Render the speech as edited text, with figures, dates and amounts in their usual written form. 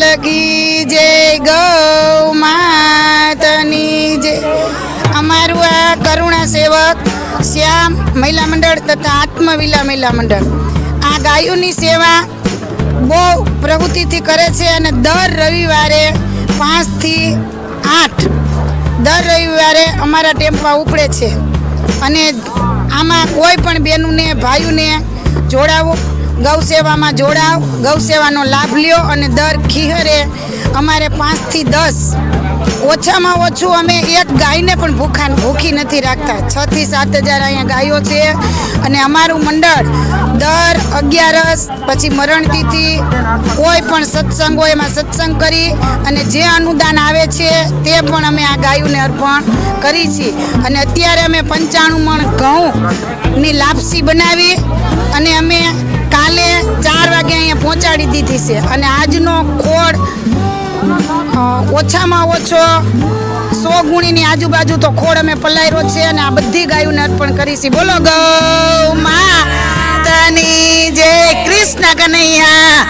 લગી જય ગૌ માતની જય. અમારું આ કરુણા સેવક શ્યામ મહિલા મંડળ તથા આત્મવિલા મહિલા મંડળ આ ગાયોની સેવા બહુ પ્રવૃત્તિથી કરે છે અને દર રવિવારે 5 થી 8 દર રવિવારે અમારા ટેમ્પા ઉપડે છે. અને આમાં કોઈ પણ બહેનોને ભાઈઓને જોડાવો, ગૌ સેવામાં જોડાવ, ગૌ સેવાનો લાભ લ્યો અને દર ખીહરે અમારે 5 થી 10 ઓછામાં ઓછું અમે એક ગાયને પણ ભૂખી નથી રાખતા. 6 થી 7 હજાર અહીંયા ગાયો છે. અને અમારું મંડળ દર 11 પછી મરણતિથિ કોઈ પણ સત્સંગ હોય એમાં સત્સંગ કરી અને જે અનુદાન આવે છે તે પણ અમે આ ગાયોને અર્પણ કરી છીએ. અને અત્યારે અમે 95 મણ ઘઉંની લાપસી બનાવી અને અમે કાલે 4 વાગે અહીંયા પહોંચાડી દીધી છે. અને આજનો ખોળ ઓછામાં ઓછો 100 ગુણીની આજુબાજુ તો ખોળ અમે પલાયરો છે અને આ બધી ગાયોને અર્પણ કરીશી. બોલો ગૌ માતાની જય. કૃષ્ણ કનૈયા